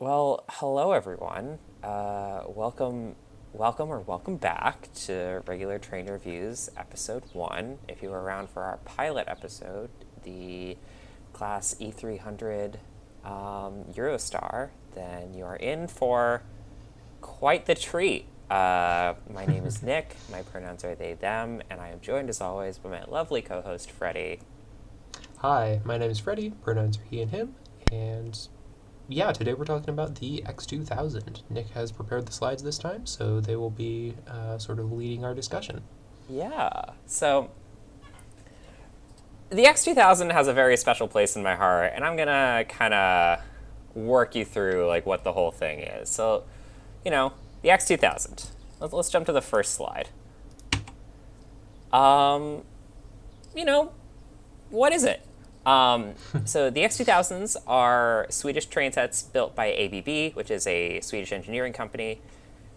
Well, hello everyone. Welcome back to Regular Train Reviews, Episode 1. If you were around for our pilot episode, the Class E300 Eurostar, then you are in for quite the treat. My name is Nick, my pronouns are they, them, and I am joined as always by my lovely co-host, Freddie. Hi, my name is Freddie, pronouns are he and him, and yeah, today we're talking about the X2000. Nick has prepared the slides this time, so they will be sort of leading our discussion. Yeah, so the X2000 has a very special place in my heart, and I'm gonna kind of work you through like what the whole thing is. So, the X2000. Let's jump to the first slide. Um, what is it? So the X2000s are Swedish train sets built by ABB, which is a Swedish engineering company,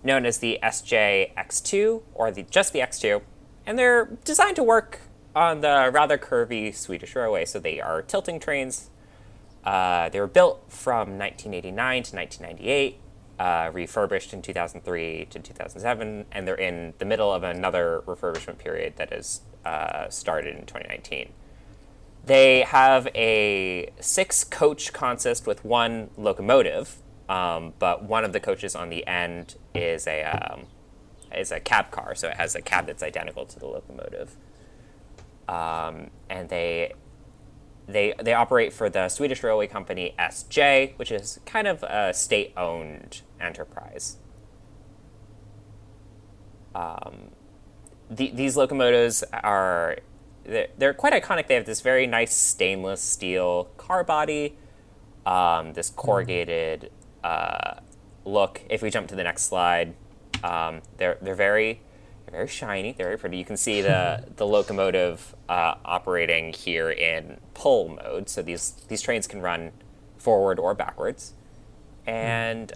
known as the SJ-X2, or just the X2, and they're designed to work on the rather curvy Swedish railway. So they are tilting trains. They were built from 1989 to 1998, refurbished in 2003 to 2007, and they're in the middle of another refurbishment period that has started in 2019. They have a 6-coach consist with one locomotive, but one of the coaches on the end is a cab car, so it has a cab that's identical to the locomotive. And they operate for the Swedish railway company SJ, which is kind of a state-owned enterprise. These locomotives are they're quite iconic. They have this very nice stainless steel car body, this corrugated look. If we jump to the next slide, they're very shiny. They're very pretty. You can see the locomotive operating here in pull mode. So these trains can run forward or backwards, and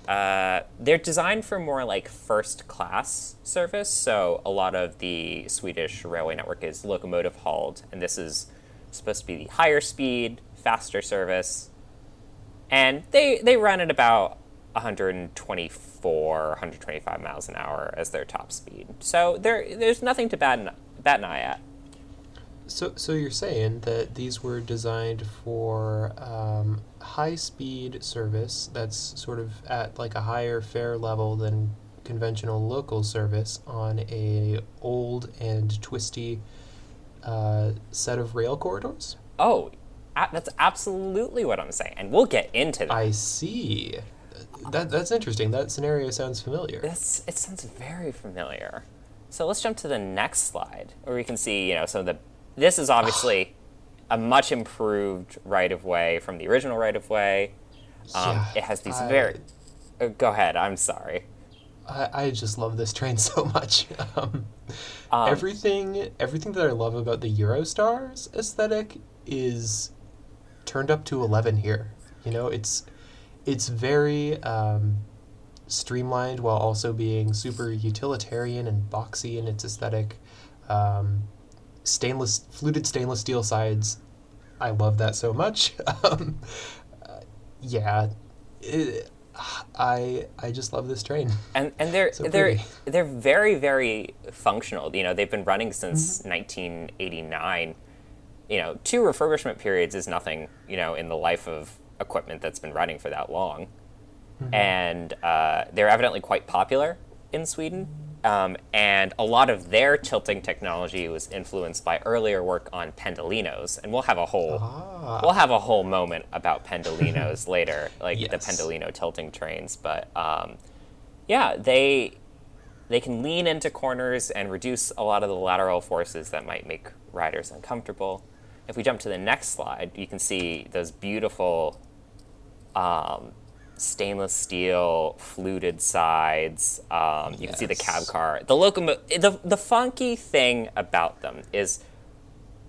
they're designed for more like first class service. So a lot of the Swedish railway network is locomotive hauled, and this is supposed to be the higher speed, faster service. And they run at about 124, 125 miles an hour as their top speed. So there's nothing to bat an eye at. So you're saying that these were designed for high-speed service that's sort of at like a higher fare level than conventional local service on a old and twisty set of rail corridors? Oh, that's absolutely what I'm saying, and we'll get into that. I see. That's interesting. That scenario sounds familiar. It sounds very familiar. So let's jump to the next slide, where we can see, some of the. This is obviously a much improved right-of-way from the original right-of-way. Yeah, It has these very. Go ahead. I'm sorry. I just love this train so much. Everything that I love about the Eurostar's aesthetic is turned up to 11 here. It's very streamlined while also being super utilitarian and boxy in its aesthetic. Fluted stainless steel sides. I love that so much. Yeah, I just love this train. And they're So they're pretty. they're very, very functional. They've been running since 1989. 2 refurbishment periods is nothing. In the life of equipment that's been running for that long, and they're evidently quite popular in Sweden. And a lot of their tilting technology was influenced by earlier work on pendolinos, and we'll have a whole moment about pendolinos later, like the Yes. pendolino tilting trains. But yeah, they can lean into corners and reduce a lot of the lateral forces that might make riders uncomfortable. If we jump to the next slide, you can see those beautiful stainless steel fluted sides. You can see the cab Yes. car. The funky thing about them is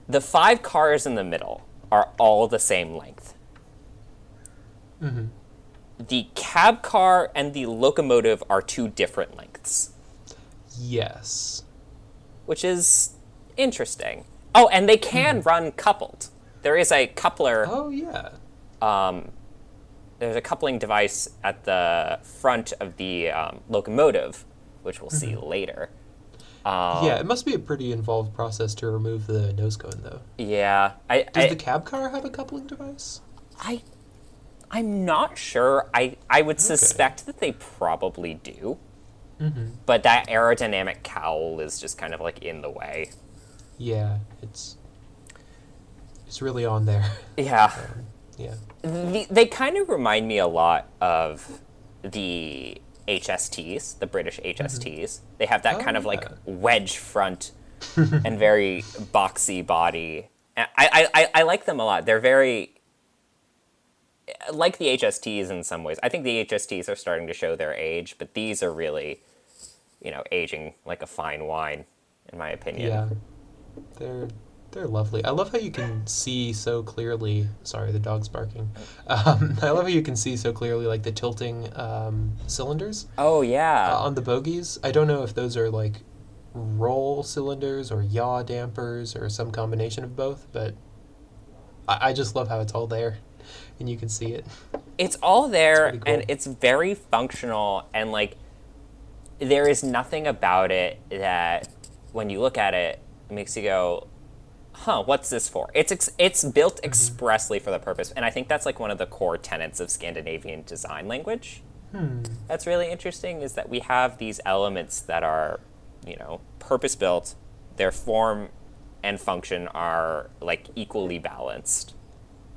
the 5 cars in the middle are all the same length. The cab car and the locomotive are 2 different lengths, Yes. which is interesting. Oh, and they can run coupled. There is a coupler Oh yeah. there's a coupling device at the front of the locomotive, which we'll see later. Yeah, it must be a pretty involved process to remove the nose cone, though. Yeah, Does the cab car have a coupling device? I'm not sure. I would suspect that they probably do. But that aerodynamic cowl is just kind of like in the way. Yeah, it's really on there. Yeah. Yeah. They kind of remind me a lot of the HSTs, the British HSTs. They have that kind of like wedge front and very boxy body. I like them a lot. They're very like the HSTs in some ways. I think the HSTs are starting to show their age, but these are really, aging like a fine wine, in my opinion. Yeah, they're lovely. I love how you can see so clearly. Sorry, the dog's barking. I love how you can see so clearly like the tilting cylinders. Oh yeah. On the bogies. I don't know if those are like roll cylinders or yaw dampers or some combination of both, but I just love how it's all there, and you can see it. It's all there, It's pretty cool. and it's very functional, and like there is nothing about it that when you look at it, it makes you go, huh, what's this for? It's built expressly for the purpose, and I think that's like one of the core tenets of Scandinavian design language. That's really interesting, is that we have these elements that are, purpose-built, their form and function are like equally balanced.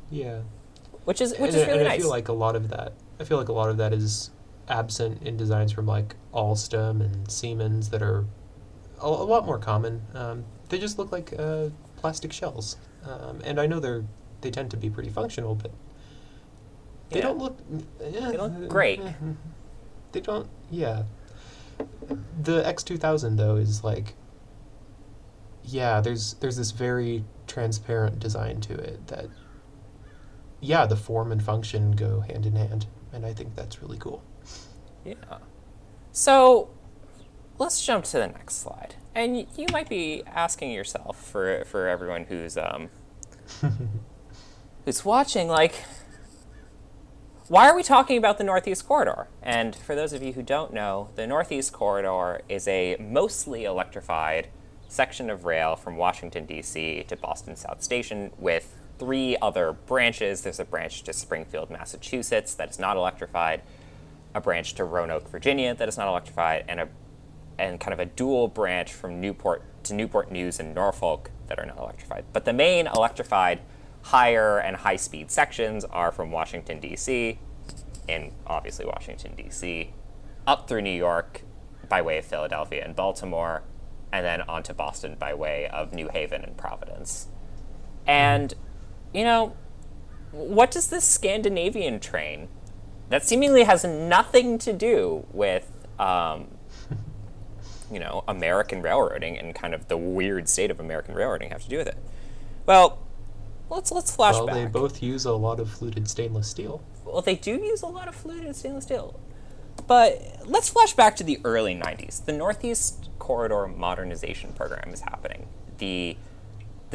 Yeah. Which is really nice. I feel like a lot of that is absent in designs from like Alstom and Siemens that are a lot more common. They just look like plastic shells, and I know they tend to be pretty functional, but they don't look. They look great. They don't. Yeah. The X2000 though is like. Yeah, there's this very transparent design to it that. Yeah, the form and function go hand in hand, and I think that's really cool. Yeah. So, let's jump to the next slide. And you might be asking yourself, for everyone who's who's watching, like, why are we talking about the Northeast Corridor? And for those of you who don't know, the Northeast Corridor is a mostly electrified section of rail from Washington, D.C. to Boston South Station with 3 other branches. There's a branch to Springfield, Massachusetts that is not electrified, a branch to Roanoke, Virginia that is not electrified, and kind of a dual branch from Newport to Newport News and Norfolk that are not electrified. But the main electrified higher and high-speed sections are from Washington, D.C., and obviously Washington, D.C., up through New York by way of Philadelphia and Baltimore, and then on to Boston by way of New Haven and Providence. And, what does this Scandinavian train that seemingly has nothing to do with, American railroading and kind of the weird state of American railroading have to do with it? Well, let's flash back. Well, they both use a lot of fluted stainless steel. Well, they do use a lot of fluted stainless steel. But let's flash back to the early 90s. The Northeast Corridor modernization program is happening. The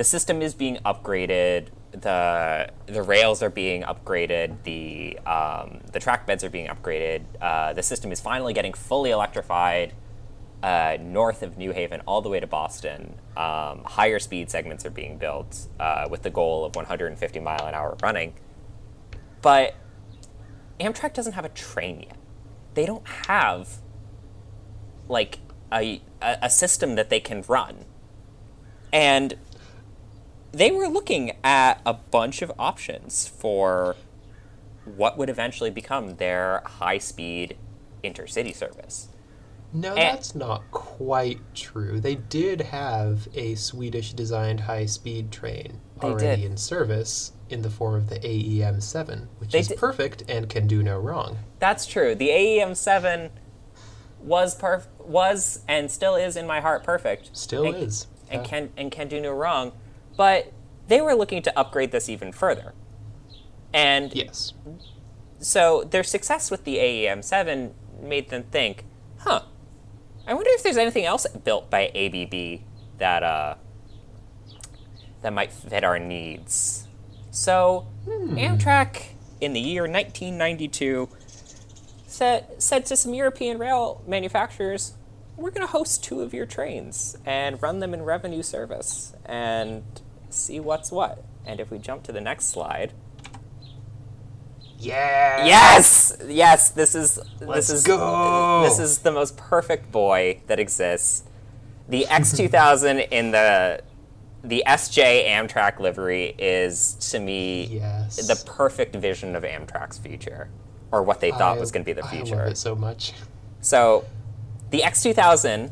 system is being upgraded. The rails are being upgraded. The track beds are being upgraded. The system is finally getting fully electrified north of New Haven all the way to Boston. Higher speed segments are being built with the goal of 150 mile an hour running. But Amtrak doesn't have a train yet. They don't have like a system that they can run. And they were looking at a bunch of options for what would eventually become their high-speed intercity service. No, that's not quite true. They did have a Swedish-designed high-speed train already in service in the form of the AEM-7, which is perfect and can do no wrong. That's true. The AEM-7 was and still is in my heart perfect. Still is. And can do no wrong. But they were looking to upgrade this even further. And yes. So their success with the AEM-7 made them think, I wonder if there's anything else built by ABB that might fit our needs. So Amtrak in the year 1992 said to some European rail manufacturers, we're going to host 2 of your trains and run them in revenue service and see what's what. And if we jump to the next slide. Yeah. Yes, this is go. This is the most perfect boy that exists. The X2000 in the SJ Amtrak livery is, to me, the perfect vision of Amtrak's future, or what they thought was going to be the future. I love it so much. So, the X2000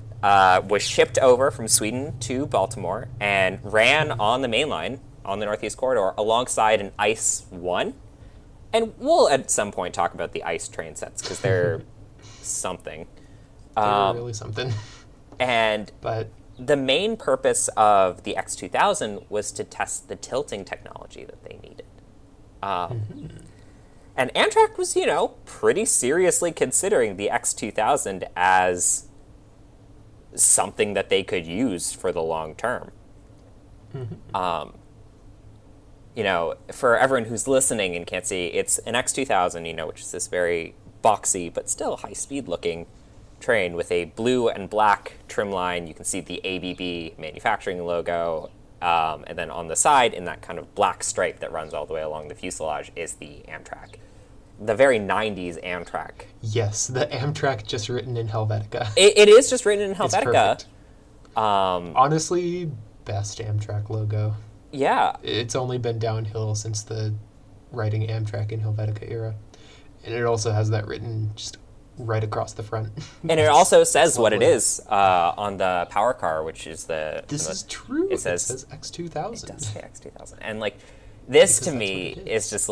was shipped over from Sweden to Baltimore and ran on the main line on the Northeast Corridor alongside an ICE 1. And we'll at some point talk about the ICE train sets because they're something. They're really something. But the main purpose of the X2000 was to test the tilting technology that they needed. And Amtrak was, pretty seriously considering the X2000 as something that they could use for the long term. For everyone who's listening and can't see, it's an X2000, which is this very boxy but still high-speed looking train with a blue and black trim line. You can see the ABB manufacturing logo, and then on the side, in that kind of black stripe that runs all the way along the fuselage, is the Amtrak. The very 90s Amtrak. Yes, the Amtrak just written in Helvetica. It is just written in Helvetica. It's perfect. Honestly, best Amtrak logo. Yeah. It's only been downhill since the writing Amtrak in Helvetica era. And it also has that written just right across the front. And it also says what it is on the power car, which is the... This is true. It says X2000. It does say X2000. And, this to me is just,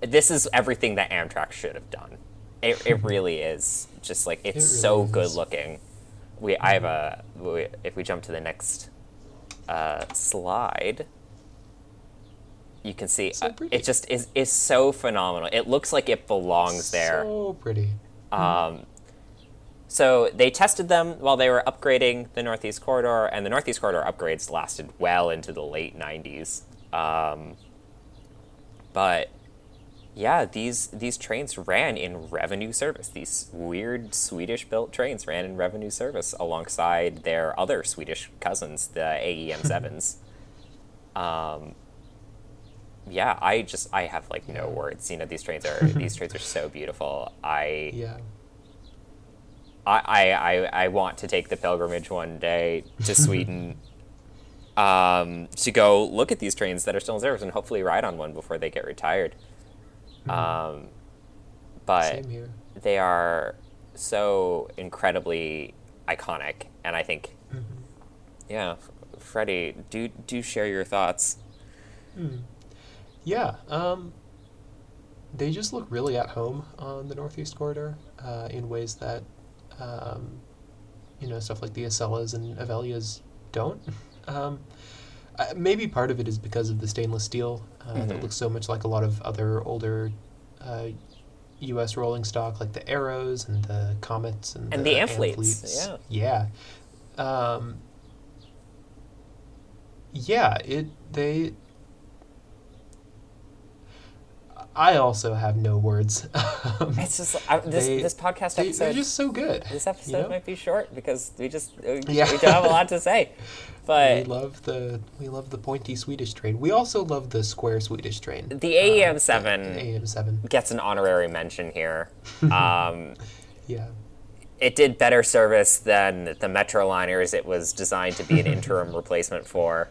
this is everything that Amtrak should have done. It really is. Just, it's really so good looking. If we jump to the next slide... You can see it just is so phenomenal. It looks like it belongs there. So pretty. So they tested them while they were upgrading the Northeast Corridor, and the Northeast Corridor upgrades lasted well into the late 90s. But yeah, these trains ran in revenue service. These weird Swedish-built trains ran in revenue service alongside their other Swedish cousins, the AEM 7s. Yeah, I have no words. These trains are so beautiful. I want to take the pilgrimage one day to Sweden to go look at these trains that are still in service and hopefully ride on one before they get retired. But Same here. They are so incredibly iconic, and I think, yeah, Freddie, do share your thoughts. Yeah, they just look really at home on the Northeast Corridor in ways that, stuff like the Acellas and Avelias don't. Maybe part of it is because of the stainless steel that looks so much like a lot of other older U.S. rolling stock, like the Arrows and the Comets and the Amphiletes. Yeah. I also have no words. It's just this podcast episode. They're just so good. This episode might be short because we don't have a lot to say. But we love the pointy Swedish train. We also love the square Swedish train. The AEM 7. AEM 7 gets an honorary mention here. Yeah. It did better service than the Metroliners it was designed to be an interim replacement for.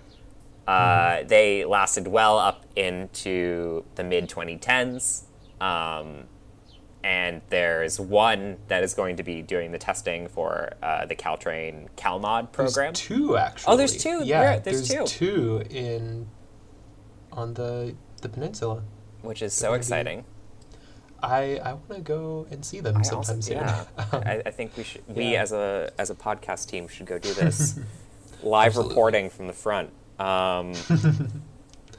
They lasted well up into the mid-2010s, and there's one that is going to be doing the testing for the Caltrain CalMod program. There's two, actually. Oh, there's two? Yeah, there's two. Two on the peninsula. Which is so exciting. I want to go and see them sometime soon. Yeah. I think we should. We as a podcast team should go do this live reporting from the front.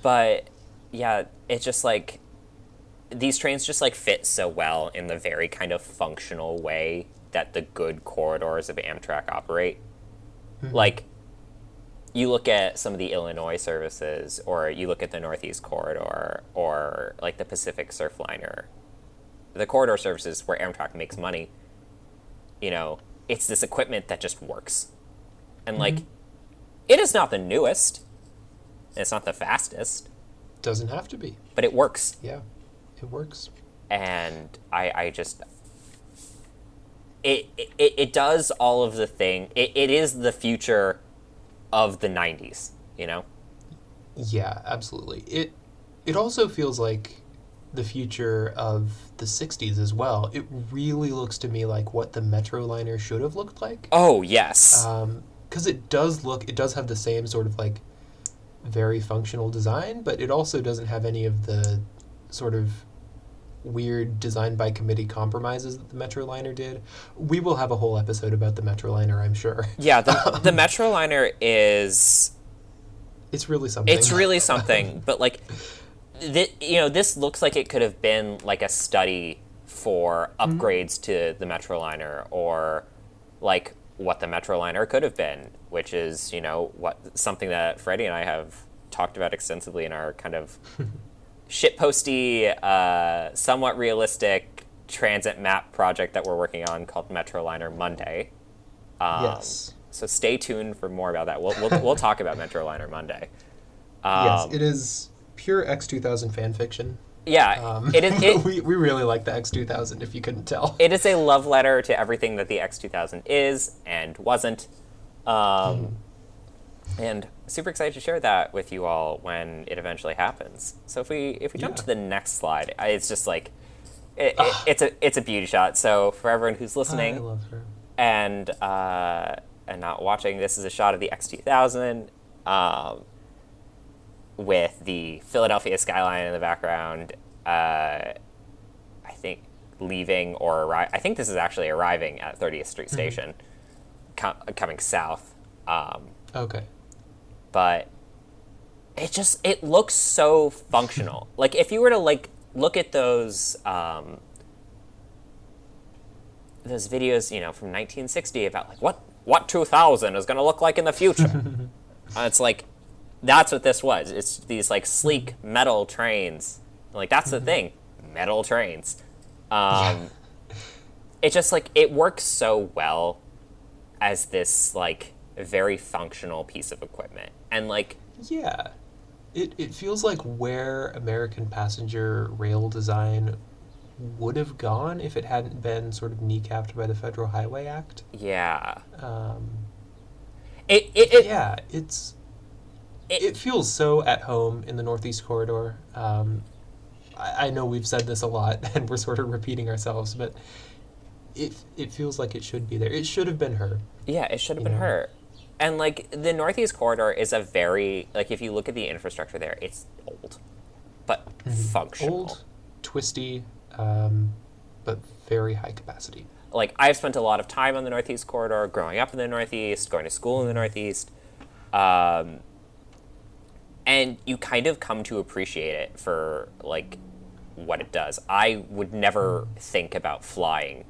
But yeah, it's just these trains just fit so well in the very kind of functional way that the good corridors of Amtrak operate. you look at some of the Illinois services, or you look at the Northeast Corridor, or like the Pacific Surfliner, the corridor services where Amtrak makes money, it's this equipment that just works. And like, it is not the newest, and it's not the fastest. Doesn't have to be. But it works. Yeah, it works. And I just... It does all of the thing. It is the future of the 90s, Yeah, absolutely. It also feels like the future of the 60s as well. It really looks to me like what the Metroliner should have looked like. Oh, yes. Because it does have the same sort of like very functional design, but it also doesn't have any of the sort of weird design by committee compromises that the Metroliner did. We will have a whole episode about the Metroliner, I'm sure. Yeah, the Metroliner is... It's really something. It's really something, but like, this looks like it could have been like a study for upgrades to the Metroliner, or like what the Metroliner could have been, which is, something that Freddie and I have talked about extensively in our kind of shitposty, somewhat realistic transit map project that we're working on called Metroliner Monday. Yes. So stay tuned for more about that. We'll talk about Metroliner Monday. Yes, it is pure X2000 fan fiction. Yeah, it is. We really like the X2000, if you couldn't tell. It is a love letter to everything that the X2000 is and wasn't. And super excited to share that with you all when it eventually happens. So if we jump to the next slide, it's just like it's a beauty shot. So for everyone who's listening, I love her. And not watching, this is a shot of the X2000 with the Philadelphia skyline in the background. I think leaving or arrive. I think this is actually arriving at 30th Street Station, coming south. Okay. But it looks so functional. Like if you were to like look at those videos, from 1960 about like what 2000 is going to look like in the future. It's like that's what this was. It's these like sleek metal trains. Like that's the thing, metal trains. It's just like it works so well as this like very functional piece of equipment. And like, yeah, it feels like where American passenger rail design would have gone if it hadn't been sort of kneecapped by the Federal Highway Act. Yeah. It feels so at home in the Northeast Corridor. I know we've said this a lot and we're sort of repeating ourselves, but it feels like it should be there. It should have been her. Yeah, it should have been her. And like the Northeast Corridor is a very, like if you look at the infrastructure there, it's old, but functional. Old, twisty, but very high capacity. Like I've spent a lot of time on the Northeast Corridor, growing up in the Northeast, going to school in the Northeast. And you kind of come to appreciate it for like what it does. I would never think about flying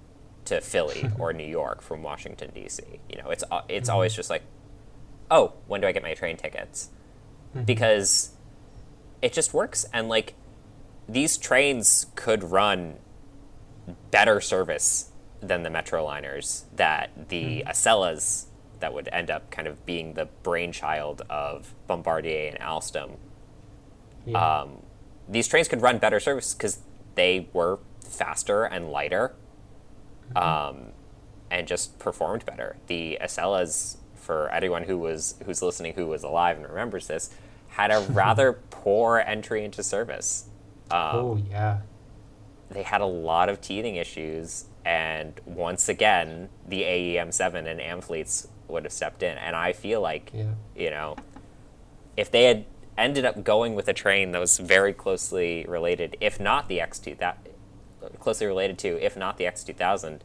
to Philly or New York from Washington, D.C. It's always just like, oh, when do I get my train tickets? Because it just works. And like these trains could run better service than the Metroliners that the Acellas that would end up kind of being the brainchild of Bombardier and Alstom. Yeah. These trains could run better service because they were faster and lighter, and just performed better. The Acellas, for anyone who's listening who was alive and remembers this, had a rather poor entry into service. They had a lot of teething issues, and once again, the AEM7 and Amfleets would have stepped in. And I feel like, if they had ended up going with a train that was very closely related, if not the X2000,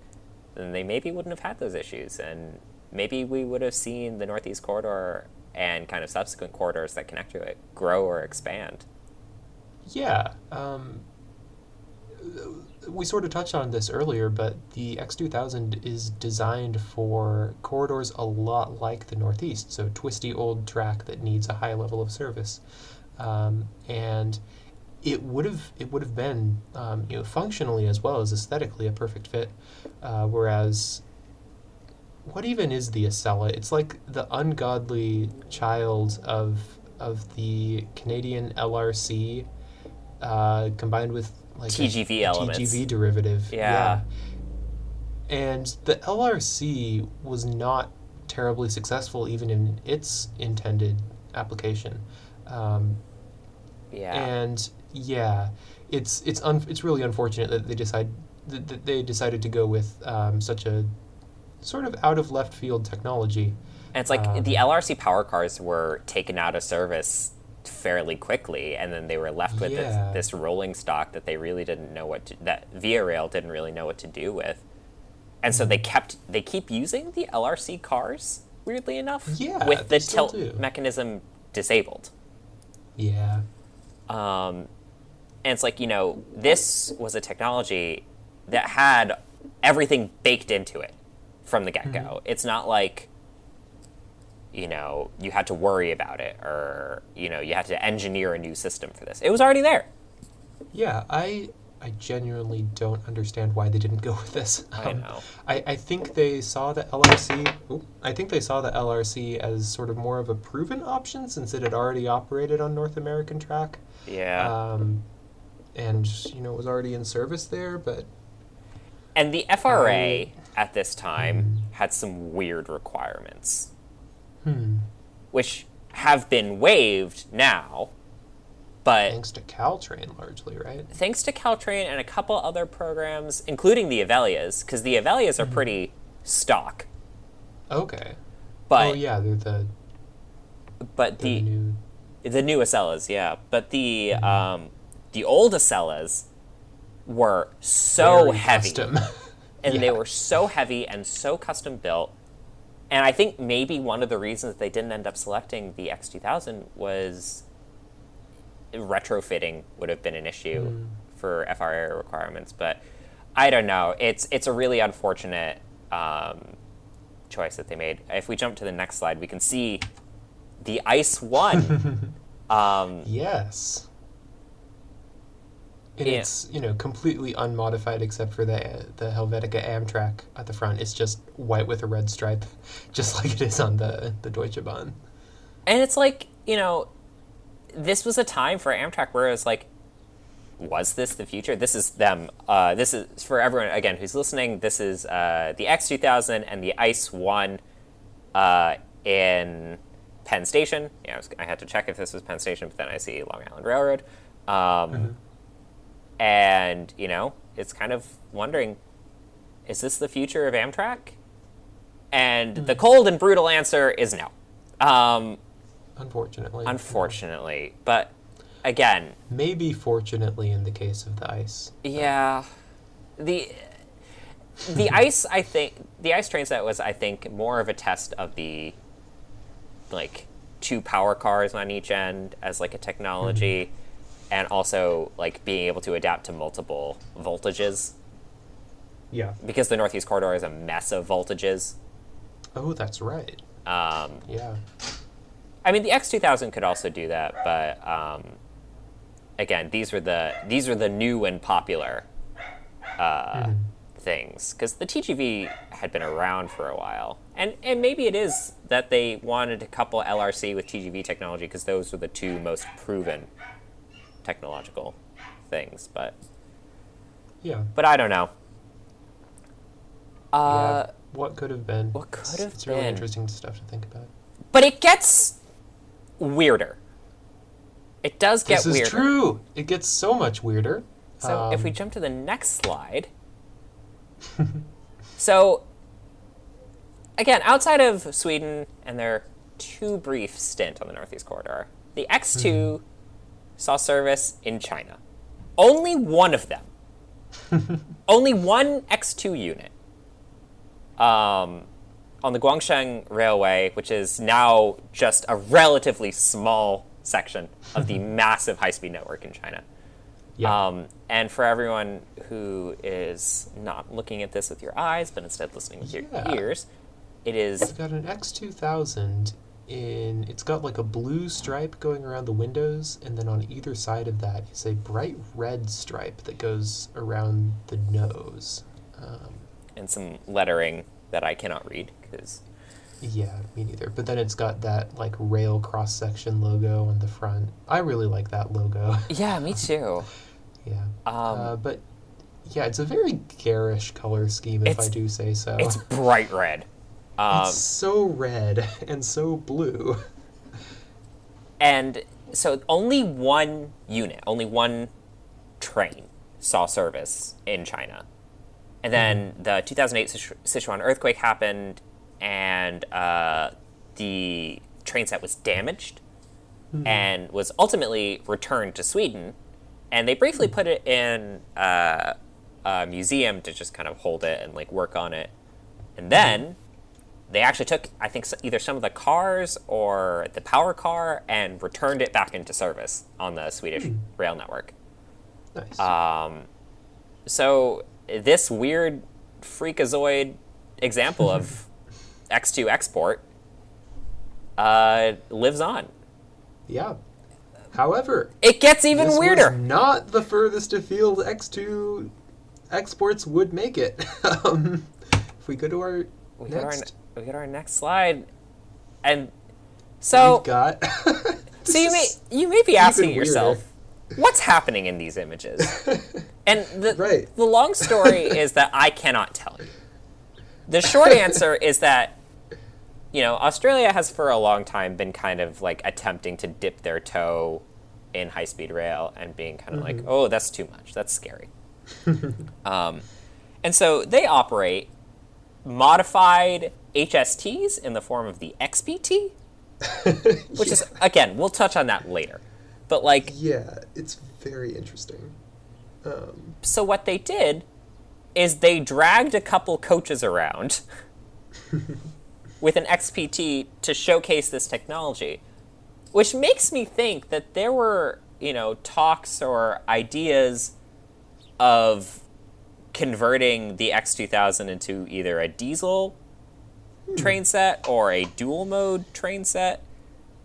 then they maybe wouldn't have had those issues, and maybe we would have seen the Northeast Corridor and kind of subsequent corridors that connect to it grow or expand. Yeah. we sort of touched on this earlier, but the X2000 is designed for corridors a lot like the Northeast, so twisty old track that needs a high level of service, and it would have been functionally as well as aesthetically a perfect fit, whereas what even is the Acela? It's like the ungodly child of the Canadian LRC, combined with like TGV elements. TGV derivative. Yeah. And the LRC was not terribly successful even in its intended application. And yeah, it's really unfortunate that they decided to go with such a sort of out of left field technology. And it's like the LRC power cars were taken out of service fairly quickly, and then they were left with this rolling stock that they really didn't know that Via Rail didn't really know what to do with. And so they keep using the LRC cars, weirdly enough, with the tilt mechanism disabled. Yeah. And it's like, this was a technology that had everything baked into it from the get-go. Mm-hmm. It's not like, you had to worry about it, or, you had to engineer a new system for this. It was already there. Yeah, I genuinely don't understand why they didn't go with this. I know. I think they saw the LRC. I think they saw the LRC as sort of more of a proven option since it had already operated on North American track. Yeah. And it was already in service there, but. And the FRA at this time had some weird requirements, which have been waived now. But thanks to Caltrain, largely, right? Thanks to Caltrain and a couple other programs, including the Avelias, because the Avelias are pretty stock. Okay. But they're the new Acelas, yeah. But the old Acelas were so very heavy, custom. And they were so heavy and so custom built. And I think maybe one of the reasons they didn't end up selecting the X2000 was retrofitting would have been an issue for FRA requirements, but I don't know. It's a really unfortunate choice that they made. If we jump to the next slide, we can see the ICE 1. Yes. And it's completely unmodified except for the Helvetica Amtrak at the front. It's just white with a red stripe, just like it is on the Deutsche Bahn. And it's like, this was a time for Amtrak where it was like, was this the future? This is them. This is, for everyone, again, who's listening, this is the X2000 and the ICE 1 in Penn Station. I had to check if this was Penn Station, but then I see Long Island Railroad. And, it's kind of wondering, is this the future of Amtrak? And the cold and brutal answer is no. Unfortunately. But, again... Maybe fortunately in the case of the ICE. Yeah. The ICE, I think... The ICE train set was, I think, more of a test of the, two power cars on each end as, a technology, and also, being able to adapt to multiple voltages. Yeah. Because the Northeast Corridor is a mess of voltages. Oh, that's right. Yeah. I mean, the X2000 could also do that, but again, these were the new and popular things, because the TGV had been around for a while, and maybe it is that they wanted to couple LRC with TGV technology because those were the two most proven technological things, but I don't know. What could have been? It's really interesting stuff to think about. But it gets weirder. It does get weirder. This is true. It gets so much weirder. So if we jump to the next slide. So, again, outside of Sweden and their too brief stint on the Northeast Corridor, the X2 saw service in China. Only one of them. Only one X2 unit. On the Guangsheng Railway, which is now just a relatively small section of the massive high-speed network in China. Yeah. And for everyone who is not looking at this with your eyes, but instead listening with your Yeah. ears, it is We've got an X2000 it's got like a blue stripe going around the windows, and then on either side of that is a bright red stripe that goes around the nose. and some lettering that I cannot read because Yeah, me neither. But then it's got that like rail cross section logo on the front. I really like that logo. yeah, me too. Yeah. Um, But yeah, it's a very garish color scheme, if I do say so. It's bright red. It's so red and so blue. And so only one unit, only one train saw service in China. And then the 2008 Sichuan earthquake happened, and the train set was damaged and was ultimately returned to Sweden. And they briefly put it in a museum to just kind of hold it and like work on it. And then they actually took, I think, either some of the cars or the power car and returned it back into service on the Swedish rail network. Nice. So this weird freakazoid example of X2 export lives on. Yeah. However, It gets even this weirder. was not the furthest afield X2 exports would make it. If we go to our We next, go to our next slide, and so we've got. so you may be asking yourself, what's happening in these images? And the long story is that I cannot tell you. The short answer is that, Australia has for a long time been kind of like attempting to dip their toe in high-speed rail and being kind of like, oh, that's too much. That's scary. And so they operate modified HSTs in the form of the XPT, which is, again, we'll touch on that later. But like, yeah, it's very interesting. So what they did is they dragged a couple coaches around with an XPT to showcase this technology, which makes me think that there were, talks or ideas of converting the X2000 into either a diesel train set or a dual mode train set.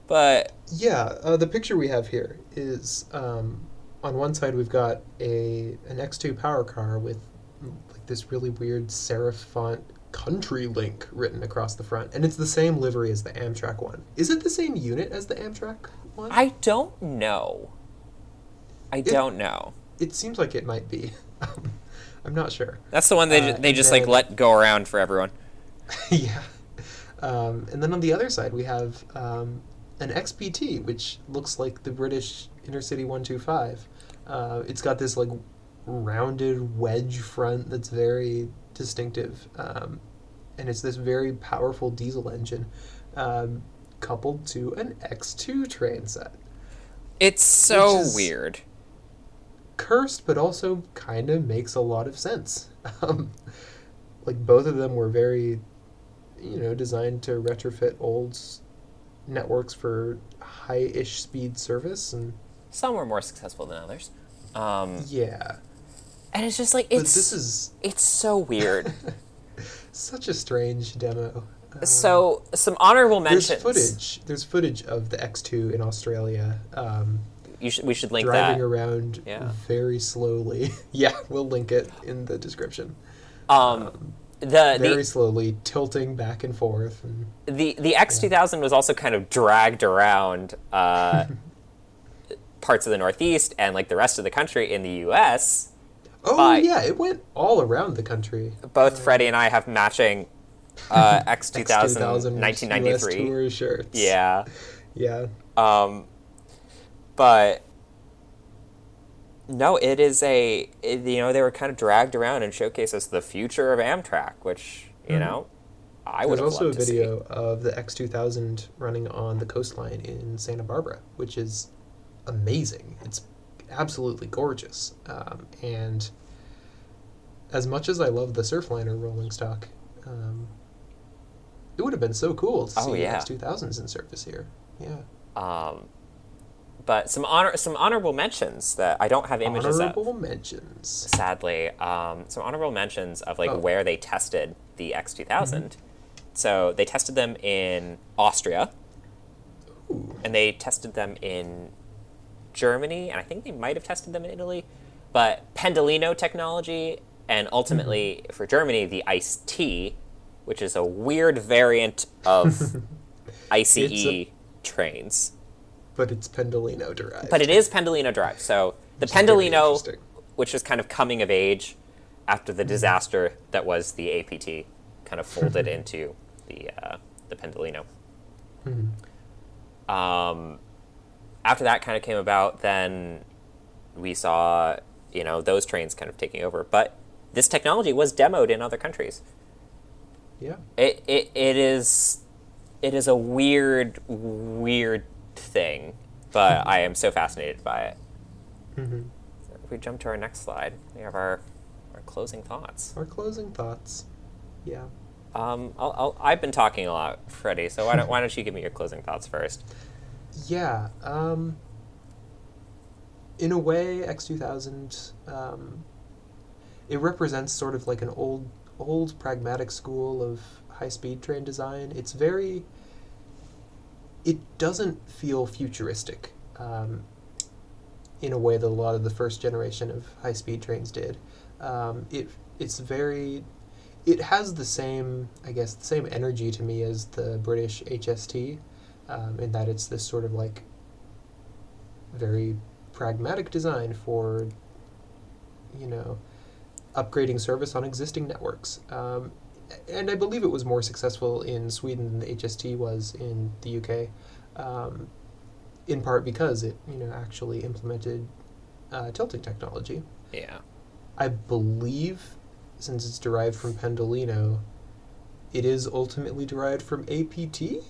But yeah, the picture we have here is on one side we've got an X2 power car with like this really weird serif font Country Link written across the front, and it's the same livery as the Amtrak one. Is it the same unit as the Amtrak one? I don't know. Don't know. It seems like it might be. I'm not sure. That's the one they just like let go around for everyone. Yeah. And then on the other side we have an XPT, which looks like the British Intercity 125. It's got this like rounded wedge front that's very distinctive, and it's this very powerful diesel engine coupled to an X2 train set. It's so weird. Cursed, but also kind of makes a lot of sense. Like both of them were very, designed to retrofit old networks for high-ish speed service, and some were more successful than others. Yeah. And it's just like it's so weird. Such a strange demo. So some honorable mentions. There's footage of the X2 in Australia. We should link driving that. around very slowly. Yeah, we'll link it in the description. Very slowly tilting back and forth. And, the X2000 was also kind of dragged around parts of the Northeast and like the rest of the country in the U.S. Oh yeah, it went all around the country. Both Freddie and I have matching X2000 1993 US tour shirts. Yeah. Yeah. But no, it is they were kind of dragged around and showcased as the future of Amtrak, which, I would have loved to see. There's also a video of the X2000 running on the coastline in Santa Barbara, which is amazing. It's absolutely gorgeous. And as much as I love the Surfliner rolling stock, it would have been so cool to see X2000s in service here. Yeah. But some honorable mentions that I don't have images Honorable of. mentions. Sadly, some honorable mentions of like Oh. where they tested the X2000. So they tested them in Austria, Ooh. and they tested them in Germany, and I think they might have tested them in Italy. But Pendolino technology, and ultimately for Germany, the Ice-T, which is a weird variant of ICE trains. But it's Pendolino derived. But it is Pendolino derived. So the Which is very Pendolino, interesting. which was kind of coming of age after the disaster that was the APT, kind of folded into the Pendolino. After that kind of came about, then we saw, those trains kind of taking over. But this technology was demoed in other countries. Yeah. It is a weird thing, but I am so fascinated by it. So if we jump to our next slide, we have our closing thoughts. Our closing thoughts. Yeah. I've been talking a lot, Freddie. So why don't you give me your closing thoughts first? Yeah. In a way, X2000, it represents sort of like an old pragmatic school of high-speed train design. It doesn't feel futuristic in a way that a lot of the first generation of high-speed trains did. It has the same energy to me as the British HST, in that it's this sort of like very pragmatic design for, upgrading service on existing networks. And I believe it was more successful in Sweden than the HST was in the UK, in part because it, actually implemented tilting technology. Yeah. I believe, since it's derived from Pendolino, it is ultimately derived from APT?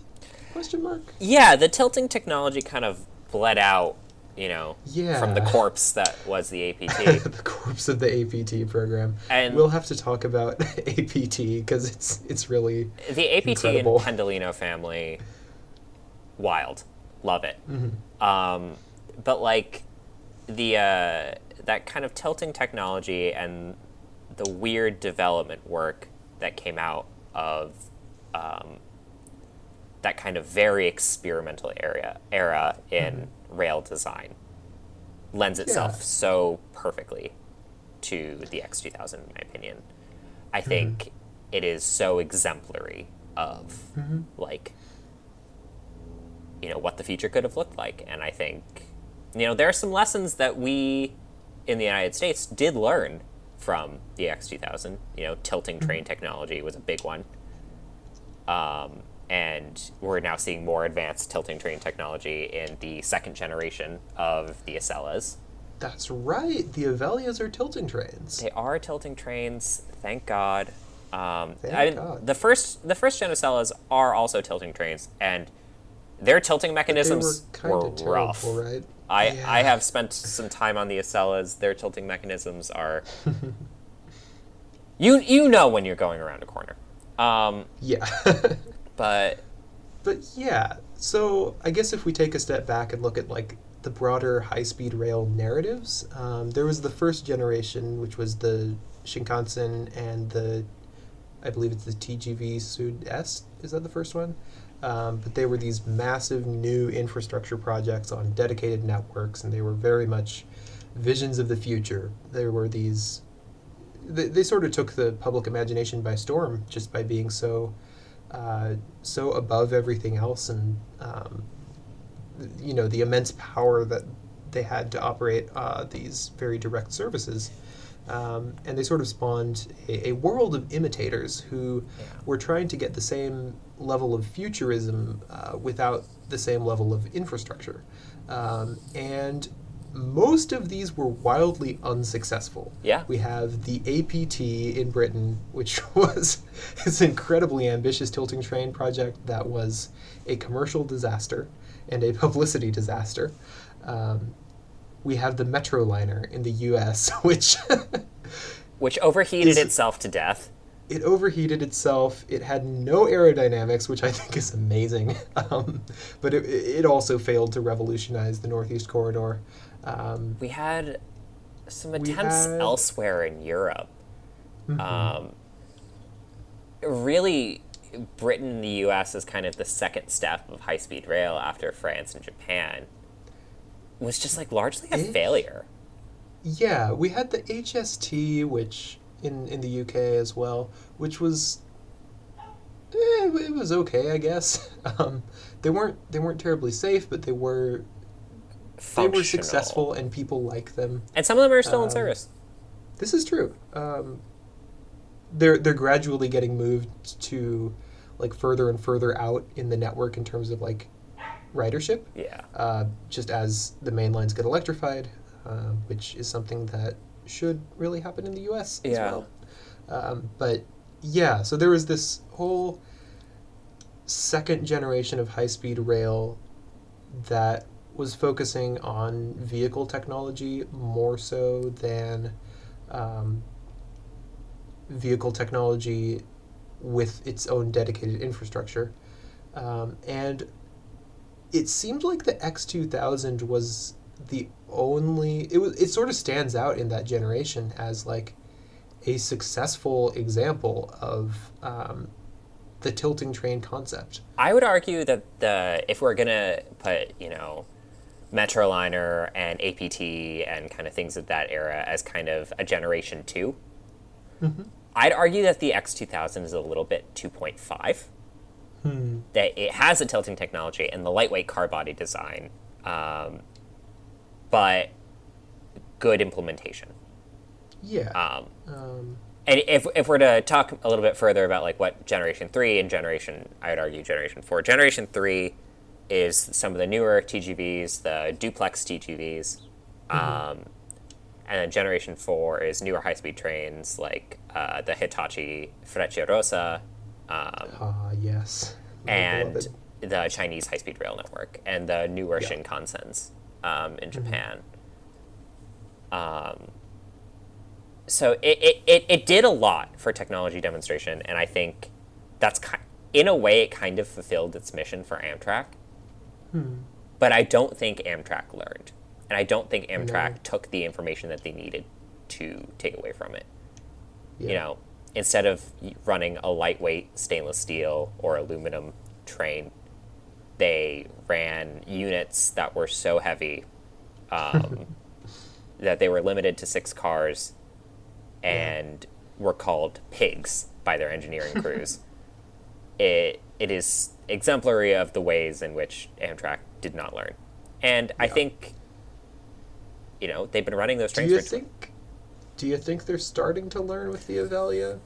Question mark? Yeah, the tilting technology kind of bled out, Yeah. from the corpse that was the APT. The corpse of the APT program. And we'll have to talk about APT because it's really the APT incredible. and Pendolino family, wild, love it. But like that kind of tilting technology and the weird development work that came out of that kind of very experimental era in rail design lends itself so perfectly to the X2000, in my opinion. I think it is so exemplary of what the future could have looked like. And I think, there are some lessons that we in the United States did learn from the X2000. Tilting train technology was a big one. And we're now seeing more advanced tilting train technology in the second generation of the Acellas. That's right. The Avelias are tilting trains. They are tilting trains, thank God. Thank God. The first gen Acellas are also tilting trains, and their tilting mechanisms were rough. Terrible, right? I have spent some time on the Acellas. Their tilting mechanisms are... you know when you're going around a corner. Yeah. But yeah, so I guess if we take a step back and look at like the broader high-speed rail narratives, there was the first generation, which was the Shinkansen and I believe it's the TGV Sud-Est. Is that the first one? But they were these massive new infrastructure projects on dedicated networks, and they were very much visions of the future. There were these... They sort of took the public imagination by storm just by being so above everything else, and the immense power that they had to operate these very direct services. And they sort of spawned a world of imitators who were trying to get the same level of futurism without the same level of infrastructure. And most of these were wildly unsuccessful. Yeah. We have the APT in Britain, which was this incredibly ambitious tilting train project that was a commercial disaster and a publicity disaster. We have the Metroliner in the U.S., which overheated itself to death. it overheated itself. It had no aerodynamics, which I think is amazing. But it also failed to revolutionize the Northeast Corridor. We had some We attempts had- elsewhere in Europe. Really, Britain and the U.S. is kind of the second step of high-speed rail after France and Japan. Was just like largely a failure. Yeah, we had the HST, which in the UK as well, which was it was okay, I guess. They weren't terribly safe, but they were Functional. successful, and people like them. And some of them are still in service. This is true. They're gradually getting moved to like further and further out in the network in terms of like ridership. Yeah. Just as the main lines get electrified, which is something that should really happen in the U.S. as Yeah. well. But yeah, so there was this whole second generation of high-speed rail that was focusing on vehicle technology more so than vehicle technology with its own dedicated infrastructure. And it seemed like the X2000 was the only... It sort of stands out in that generation as like a successful example of the tilting train concept. I would argue that if we're gonna put, Metroliner and APT and kind of things of that era as kind of a generation 2, I'd argue that the X2000 is a little bit 2.5. That it has a tilting technology and the lightweight car body design, but good implementation. Yeah. And if we're to talk a little bit further about like what Generation 3 and I would argue Generation 4. Generation 3 is some of the newer TGVs, the duplex TGVs. And then Generation 4 is newer high-speed trains like the Hitachi Frecciarossa. Yes. And Beloved. the Chinese high-speed rail network and the newer Shinkansens in Japan. So it did a lot for technology demonstration, and I think that's in a way it kind of fulfilled its mission for Amtrak. But I don't think Amtrak learned, and I don't think Amtrak took the information that they needed to take away from it. Yeah. Instead of running a lightweight stainless steel or aluminum train, they ran units that were so heavy that they were limited to 6 cars and were called pigs by their engineering crews. It is exemplary of the ways in which Amtrak did not learn. And I think, they've been running those trains Do you think they're starting to learn with the Avelia?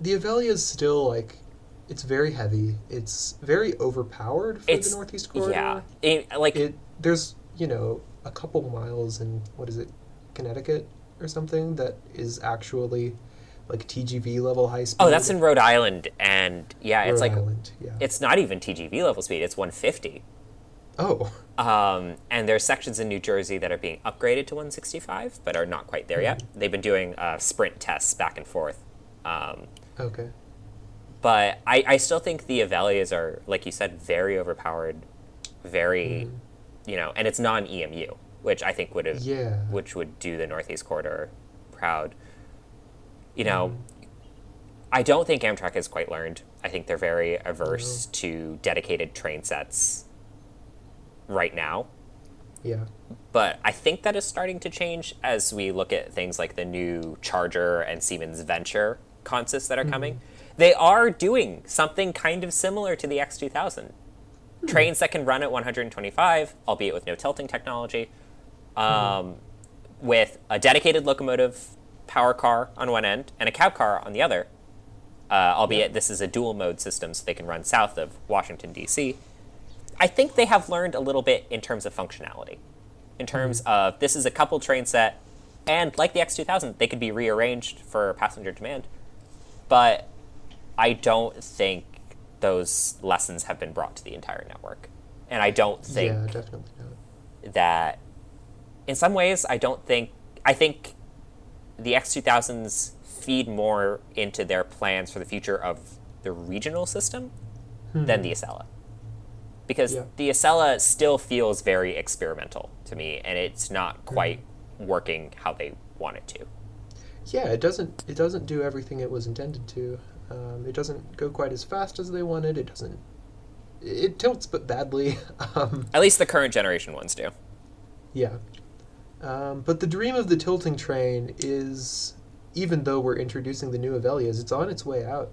The Avelia is still like, it's very heavy. It's very overpowered for the Northeast Corridor. Yeah. There's, a couple miles in, what is it, Connecticut or something that is actually like TGV level high speed. Oh, that's in Rhode Island, and it's like Island, yeah. It's not even TGV level speed; it's 150. Oh. And there's sections in New Jersey that are being upgraded to 165, but are not quite there yet. They've been doing sprint tests back and forth. Okay. But I still think the Avelias are, like you said, very overpowered, very, and it's non-EMU, which I think which would do the Northeast Corridor proud. I don't think Amtrak has quite learned. I think they're very averse to dedicated train sets right now. Yeah. But I think that is starting to change as we look at things like the new Charger and Siemens Venture concepts that are coming. They are doing something kind of similar to the X2000. Trains that can run at 125, albeit with no tilting technology, with a dedicated locomotive power car on one end and a cab car on the other, albeit this is a dual mode system so they can run south of Washington, D.C. I think they have learned a little bit in terms of functionality, in terms of this is a coupled train set, and like the X2000, they could be rearranged for passenger demand. But I don't think those lessons have been brought to the entire network. And I don't think definitely not. that, in some ways, I think the X2000's feed more into their plans for the future of the regional system than the Acela. Because the Acela still feels very experimental to me, and it's not quite working how they want it to. Yeah, it doesn't do everything it was intended to. It doesn't go quite as fast as they wanted. It tilts, but badly. At least the current generation ones do. Yeah. But the dream of the tilting train is, even though we're introducing the new Avelias, it's on its way out.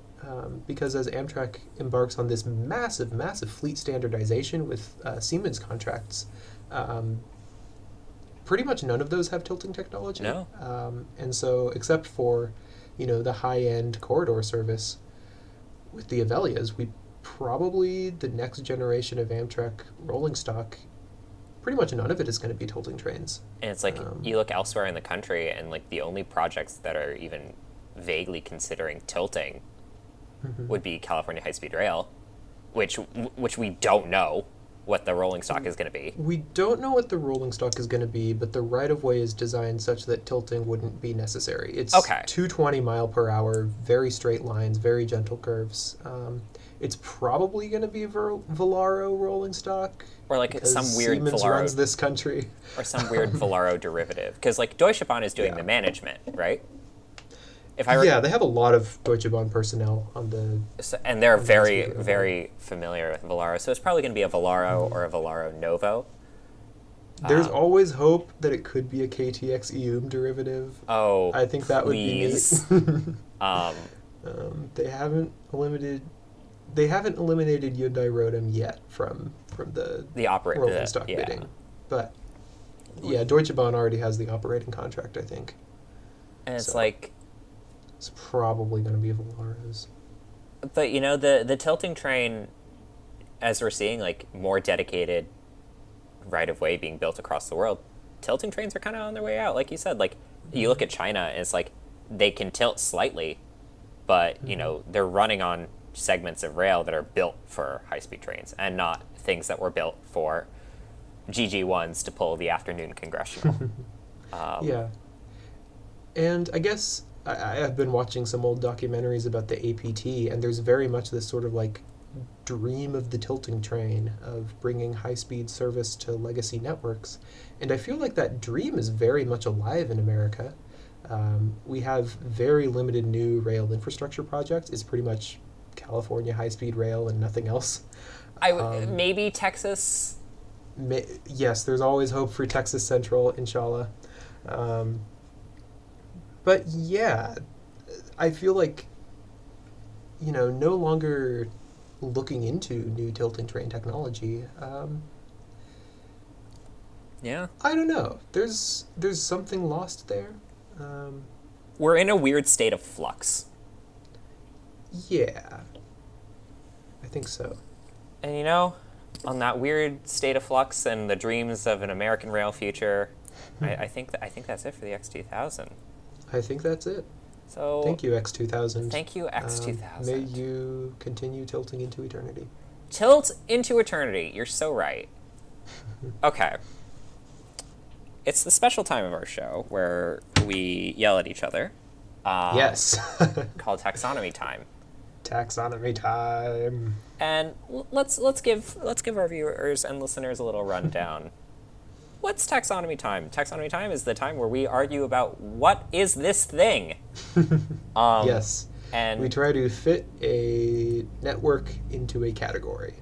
Because as Amtrak embarks on this massive, massive fleet standardization with Siemens contracts, pretty much none of those have tilting technology. No. And so, except for, the high-end corridor service with the Avelias, the next generation of Amtrak rolling stock, pretty much none of it is going to be tilting trains. And it's like, you look elsewhere in the country, and like the only projects that are even vaguely considering tilting would be California High-Speed Rail, which we don't know what the rolling stock is going to be. We don't know what the rolling stock is going to be, but the right-of-way is designed such that tilting wouldn't be necessary. It's 220 mile per hour, very straight lines, very gentle curves. It's probably going to be Volaro rolling stock. Or like some weird Siemens Volaro runs this country. Or some weird Volaro derivative. Because like Deutsche Bahn is doing the management, right? They have a lot of Deutsche Bahn personnel on the... And they're very, very familiar with Volaro. So it's probably going to be a Volaro or a Volaro Novo. There's always hope that it could be a KTX EUM derivative. Oh, I think that please. would be neat. They haven't eliminated Hyundai Rotem yet from the rolling stock bidding. But Deutsche Bahn already has the operating contract, I think. And it's it's probably going to be Volaros. But the tilting train, as we're seeing like more dedicated right of way being built across the world, tilting trains are kind of on their way out. Like you said, like you look at China, and it's like they can tilt slightly, but they're running on segments of rail that are built for high-speed trains and not things that were built for GG1s to pull the afternoon congressional. And I guess I have been watching some old documentaries about the APT, and there's very much this sort of like dream of the tilting train of bringing high-speed service to legacy networks. And I feel like that dream is very much alive in America. We have very limited new rail infrastructure projects. It's pretty much California high-speed rail and nothing else. Maybe Texas. Yes, there's always hope for Texas Central, inshallah. But yeah, I feel like, no longer looking into new tilting train technology. I don't know. There's something lost there. We're in a weird state of flux. Yeah, I think so. And on that weird state of flux and the dreams of an American rail future, I think that's it for the X2000. I think that's it. So thank you, X2000. Thank you, X2000. May you continue tilting into eternity. Tilt into eternity. You're so right. Okay. It's the special time of our show where we yell at each other. Yes. Called Taxonomy Time. Taxonomy Time. And let's give our viewers and listeners a little rundown. What's Taxonomy Time? Taxonomy Time is the time where we argue about what is this thing. Yes. And we try to fit a network into a category.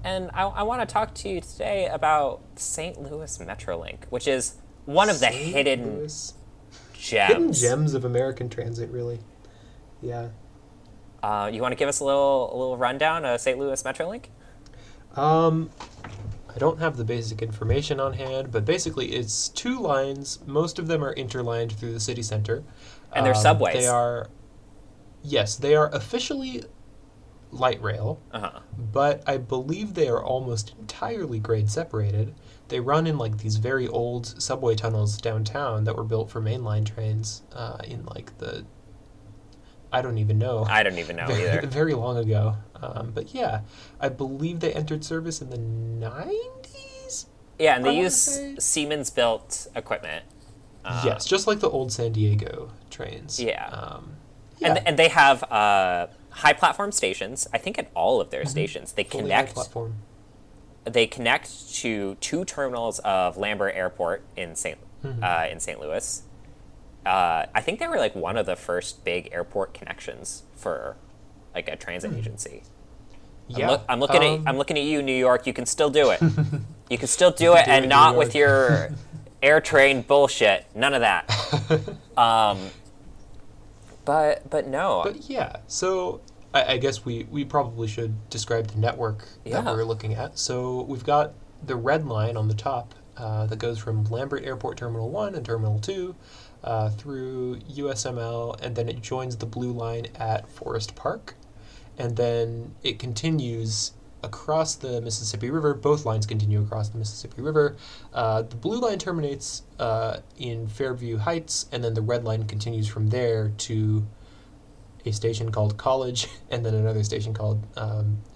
And I want to talk to you today about St. Louis Metrolink, which is one of the hidden gems of American transit, really. Yeah. You want to give us a little rundown of St. Louis Metrolink? I don't have the basic information on hand, but basically it's two lines. Most of them are interlined through the city center. And they're subways. They are officially light rail, but I believe they are almost entirely grade separated. They run in like these very old subway tunnels downtown that were built for mainline trains in like the... I don't even know either. Very long ago. But yeah, I believe they entered service in the 90s? Yeah, and they use Siemens-built equipment. Yes, just like the old San Diego trains. Yeah. And they have high platform stations. I think at all of their stations they Fully high connect. platform. They connect to two terminals of Lambert Airport in St. Louis. I think they were like one of the first big airport connections for like a transit agency. Yeah, I'm looking at you, New York. You can still do it. You can still do it, and not with your AirTrain bullshit. None of that. But no. But yeah, so I guess we probably should describe the network that we're looking at. So we've got the red line on the top that goes from Lambert Airport Terminal 1 and Terminal 2 through USML, and then it joins the blue line at Forest Park. And then it continues across the Mississippi River. Both lines continue across the Mississippi River. The blue line terminates in Fairview Heights, and then the red line continues from there to a station called College, and then another station called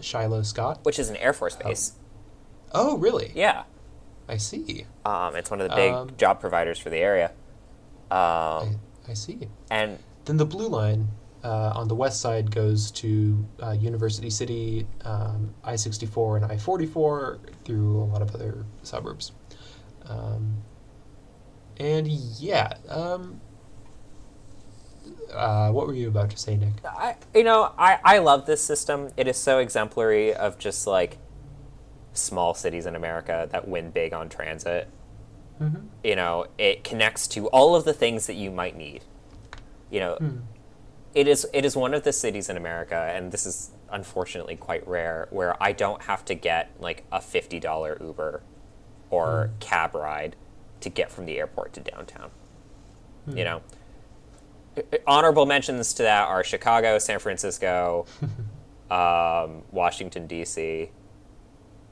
Shiloh Scott. Which is an Air Force base. Oh, really? Yeah. I see. It's one of the big job providers for the area. I see. And then the blue line on the west side goes to University City, I-64 and I-44 through a lot of other suburbs. What were you about to say, Nick? I love this system. It is so exemplary of just like small cities in America that win big on transit. Mm-hmm. It connects to all of the things that you might need. It is one of the cities in America, and this is unfortunately quite rare, where I don't have to get like a $50 Uber or cab ride to get from the airport to downtown. Honorable mentions to that are Chicago, San Francisco, Washington, D.C.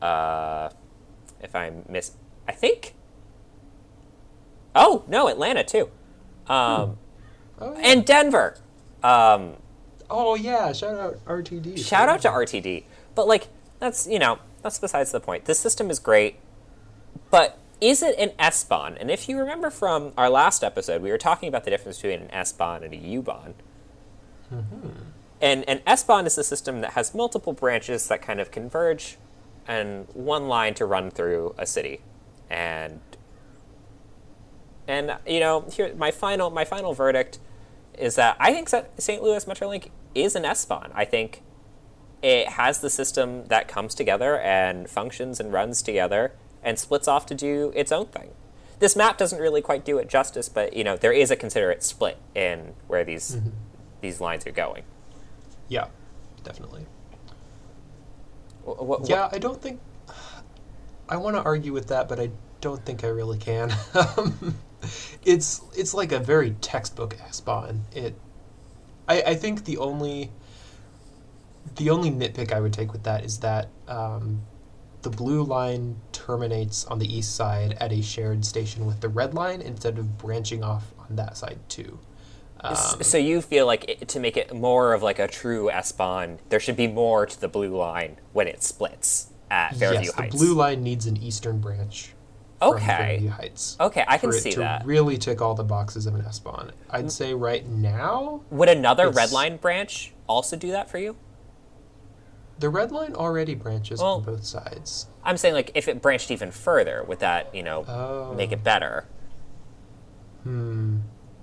If I think. Oh, no, Atlanta, too. And Denver. Oh, yeah, shout out RTD. Shout out to RTD. But, like, that's besides the point. This system is great, but is it an S-Bahn? And if you remember from our last episode, we were talking about the difference between an S-Bahn and a U-Bahn. Mm-hmm. And an S-Bahn is a system that has multiple branches that kind of converge and one line to run through a city. And here my final verdict is that I think St. Louis Metrolink is an S-Bahn. I think it has the system that comes together and functions and runs together and splits off to do its own thing. This map doesn't really quite do it justice, but there is a considerate split in where these lines are going. Yeah, definitely. I don't think I want to argue with that, but I don't think I really can. It's like a very textbook S-Bahn. I think the only nitpick I would take with that is that the blue line terminates on the east side at a shared station with the red line instead of branching off on that side too. So you feel like to make it more of like a true S-Bahn, there should be more to the blue line when it splits at Fairview Heights. Yes, the blue line needs an eastern branch. From Fairview Heights. Okay, I can see that. To really tick all the boxes of an S-Bahn. I'd say right now... Would another red line branch also do that for you? The red line already branches on both sides. I'm saying, like, if it branched even further, would that, make it better?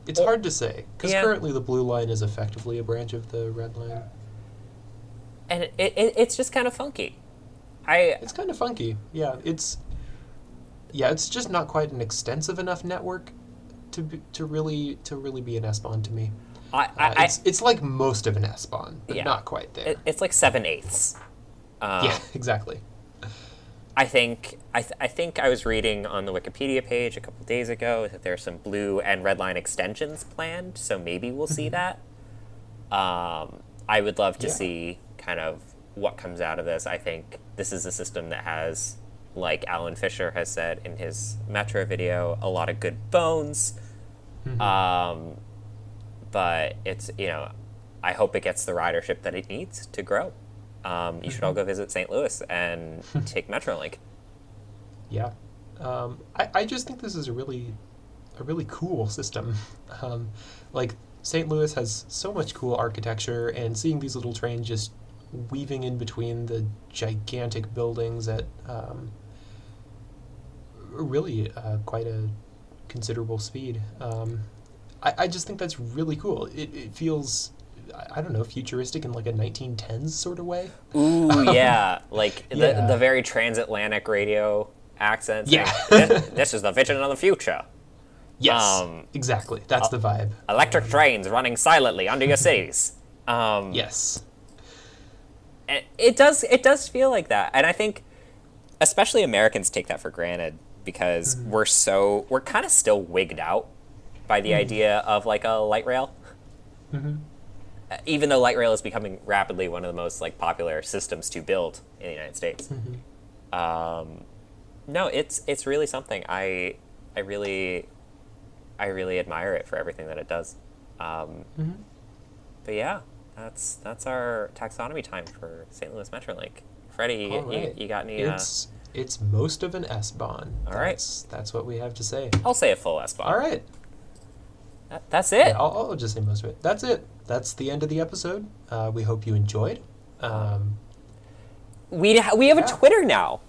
It's hard to say, because currently the blue line is effectively a branch of the red line. And it's just kind of funky. It's kind of funky, yeah. It's just not quite an extensive enough network to really be an S-Bahn to me. It's like most of an S-Bahn, but not quite there. It's like 7/8. Yeah, exactly. I think I was reading on the Wikipedia page a couple days ago that there are some blue and red line extensions planned, so maybe we'll see that. I would love to see kind of what comes out of this. I think this is a system that has, like Alan Fisher has said in his Metro video, a lot of good bones. But it's, I hope it gets the ridership that it needs to grow. You should all go visit St. Louis and take Metrolink. Yeah. I just think this is a really cool system. Like, St. Louis has so much cool architecture, and seeing these little trains just weaving in between the gigantic buildings at really quite a considerable speed. I just think that's really cool. It feels, I don't know, futuristic in like a 1910s sort of way. Ooh, yeah. Like Yeah. the very transatlantic radio accents. Yeah. This is the vision of the future. Yes, exactly. That's the vibe. Electric trains running silently under your cities. Yes. It does feel like that. And I think especially Americans take that for granted because we're kind of still wigged out by the idea of like a light rail. Even though light rail is becoming rapidly one of the most like popular systems to build in the United States. No, it's really something. I really admire it for everything that it does. But yeah, that's our taxonomy time for St. Louis Metrolink. Freddie, Right. you got any? It's most of an S-Bahn. All right. That's what we have to say. I'll say a full S-Bahn. All right. That's it. Yeah, I'll just say most of it. That's it. That's the end of the episode. We hope you enjoyed. We have a Twitter now.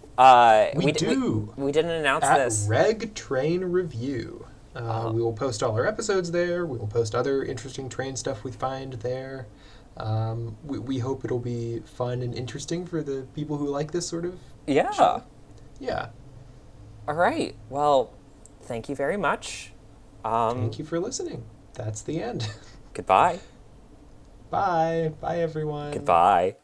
We do. We didn't announce At this. Reg Train Review. We will post all our episodes there. We will post other interesting train stuff we find there. We hope it'll be fun and interesting for the people who like this sort of Yeah. show. Yeah. All right. Well, thank you very much. Thank you for listening. That's the end. Goodbye. Bye. Bye, everyone. Goodbye.